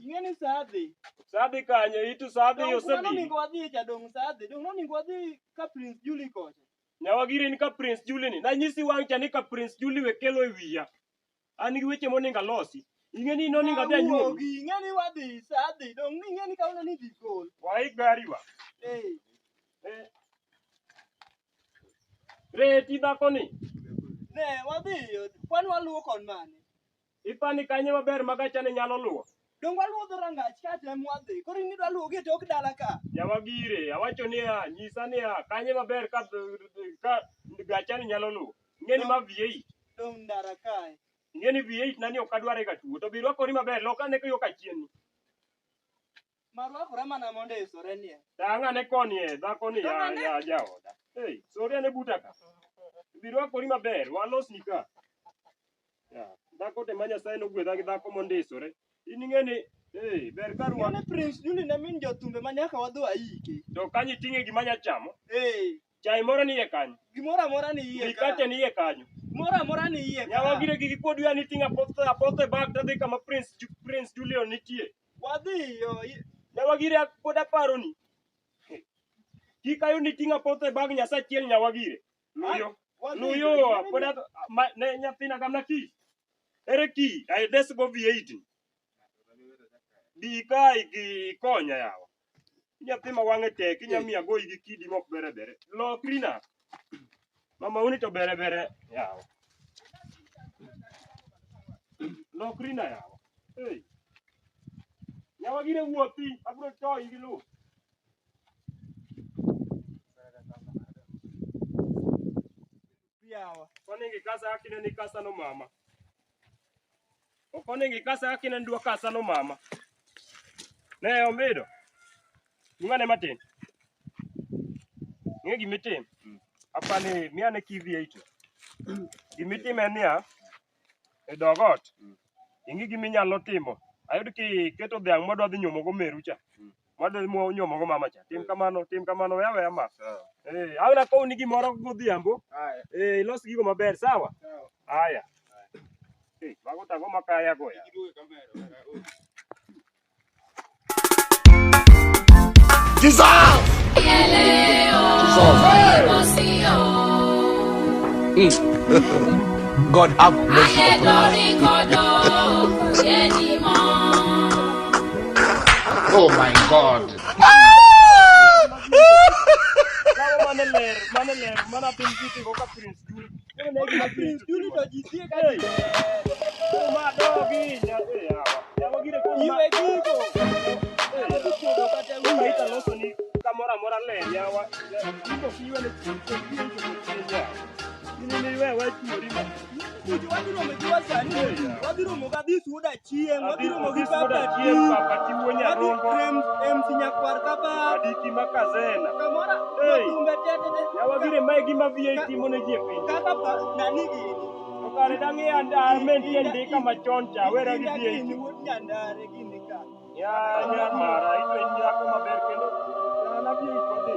Ngeni sadhi. Sadhi kanyo itu sadhi yosebi. Dong ningo wadhi Jaduong sadhi. Dong ningo wadhi ka Prince Julie kocha. Nyawagire ni ka Prince Julie ni. Na nyisi wang cha ni ka Prince Julie wekelo e wiya. Ani weche moninga losi. Ingeni no ninga bia nyuomi. Ingeni wadhi sadhi. Dong ingeni ka una ni dikol. Wai gari wa. Reti dhako ni. Ne wadhi kwan waluwo kon mane. Ipani kanye maber magachane nyalo luwo. Dong waluwo dhorangach ka tem wadhi. Koro in idwa luwo gi tok dala ka. Nyawagire awacho niya nyisa niya kanye maber ka gachane nyalo luwo. Ngeni ma V8. Dong ndara kae. Ngeni V8 nani okadware ka tuo to birwa kori maber lokane ko ka chieni. Marwa kora mana monde isore ni. Tanga ne koni dhako ni ya jaoda. Hey, sore ne butaka. Birwa kori maber walos nika. Ya, dhako te manya sai no gwedha gi dhako mondisore. Iningeni ber karwa. Ne Prince Julie na min jotumbe manyaka wadho aike. To kanyi tinge gimanya chamo. Chai moro ni ye kanyo. Gimoro amora ni iye. Mikate ni ye kanyo. Moro amora ni iye. Nyawagire gigi pod ya ni tinga apote bag tadhi kama Prince Julie nitie. Wadhi yo. Nyawagire pod aparo ni. Kikayo ni tinga pote bag nyasa chiel nyawagire. Luyo poda ne nyathina gamna ki. Ere ki ai desgo V8. Di kai gi konya yawa. Nyathi ma wange tek inyamiya go gi kidi mok bere. Lokrina. Mama uni to bere yawa. Lokrina yawa. Hey. Nyawagire wuothi abro toyi gi lu. Koningi kasa akine ni kasa no mama. Koningi kasa akine ndua kasa no mama. Ne omedo. Ngane matin. Ngegi mitim. Apani miane KV8. Gimitim enia e dogot. Ingi giminyalo timo. Ayud ki keto dhiang' modwa dhi nyumo go meru cha. Modwa mo nyumo go mama cha. Tim kamano yawe ama. Awna ko ni gimoro godhiambo. Los gigo maber sawa? Haya. Mago tago makaya goya. Jesus! God have mercy. Oh my God. Mana pinjiti ko ka Prince Julie. Prince Julie to jitie ka. Ma dogi ya. Nyawagire ko iwe gigo. Ita loso ni kamora le yawa. Iko kiwe ne ni wewe churi ma. Wadiro mejiwa sani. Wadiro mogadi suda chien. Wadiro mogadi papa tiwonya rongo. MC nyakwar kaba. Adiki makazena. Kamora. Tumbe tete. Nyawagire mai gima V8 mone jepe. Kaka nani gini. Okare dangi anda menti ende kama choncha wera gi V8. Ni wonyandare gini ka. Ya nyamara ito nyako maber kendo. Na V8 kode.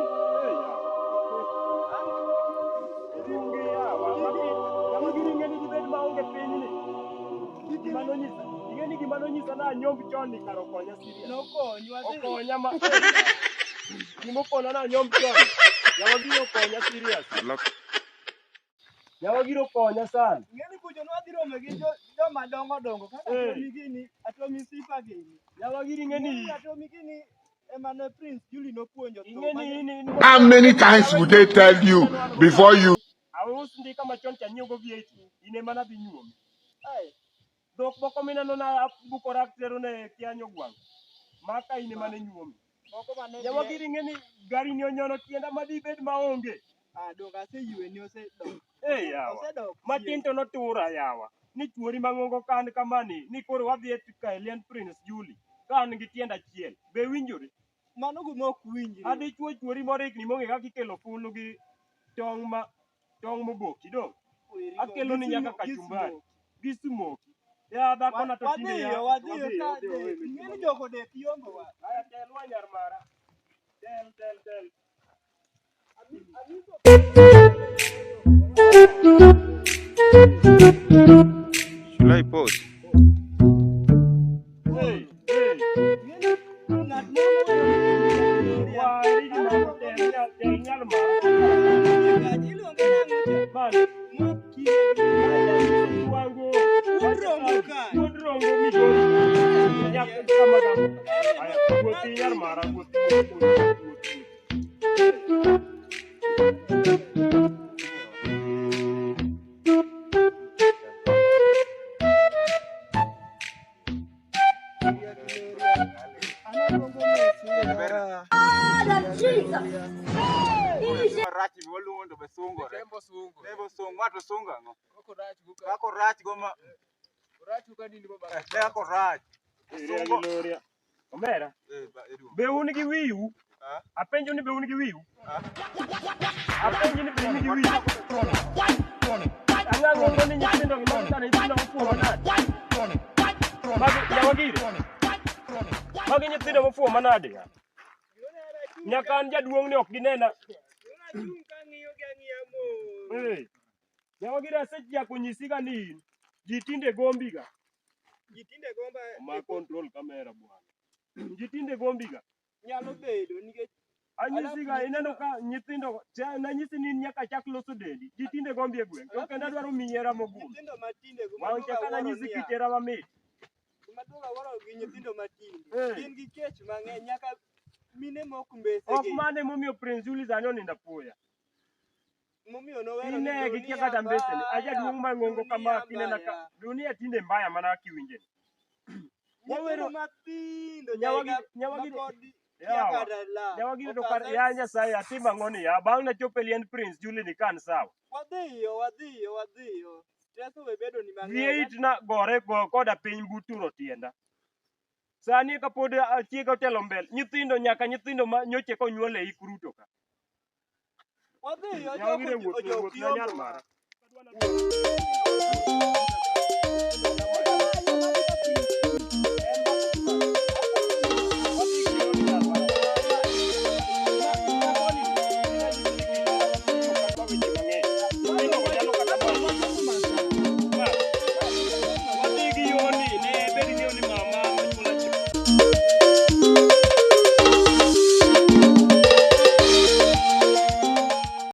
Gimano nyisa na nyomb choni karo konya siri. Okonya ma. Gimo konya na nyomb choni. Nyawagiro konya serious. Nyawagiro konya sana. Ngeni kujo no adiro megi jo madongo kaka migini atomi sipa gini. Nyawagiri ngeni atomi gini emane Prince Julie no puonjo to. How many times would they tell you before you? Awe usindi kama chon cha nyugo V8 ine mana bi nyuomi. Dok boko mina no na buko raktero ne kianyo gwang. Maka ine mane nyuomi. Nyawagiri ngeni gari ni onyono tienda madi bed maonge. Dok ase yue ni ose dok. Yawa. Matinto no tura yawa. Ni chuori mangongo kan kamani ni koro wadhi etika Elian Prince Julie. Kan gi tienda chiel. Be winjore? Mano gumok winjore. Adi chuori morikni monge kaka ikelo fulu gi tong moboki dong. Akelo ni nyaka kachumbari. Gi smoki. Ya dhako na to tinde ya. Wadhiyo ngeni joko de piongo wa. Aya telwa nyar mara. Tel. Should I pause? Hey. Omera, be un gi wiu? Apenjo ni be un gi wiu? Apenjo ni be un gi wiu? Ang'ang'o ni nyithindo mofuwo manade? Magi nyithindo mofuwo manade? Nyaka an jaduong' ni ok ginena. Wagire asechako nyisiga ni ji tinde gombiga. Ji tinde gomba ma control kamera bwana. Ji tinde gombiga. Nyalo bedo nikech anyisiga ineno ka nyithindo na nyisi ni nyaka chak loso dendi. Ji tinde gombi e gweng'. To kendo adwaro miyiera mogul. Nyithindo matinde wang' chaka na nyisi kichera mamit. Maduoga waro gi nyithindo matinde. Gin gi kech mang'eny nyaka mine mok mbese gi. Ok mane momiyo Prince Julius anyo ninda poya. Momiyo no wero ine gikia kata mbese ni aja duong' mang'ongo kama kinena ka dunia tinde mbaya mana kiwinje. Nyithindo mathindo nyawagire to kar ya Nyasaye atima ng'oni ya bang' na chope lien Prince Julius ni kan sawa. Wadhiyo. Streso we bedo ni mang'eny. Vieit na gore koda piny buturo tienda. Sani ka pod chiega otelo mbele nyithindo nyaka nyithindo ma nyoche konyuol e ikruto ka. Wadhiyo Nyawagire wuoth na nyar mara.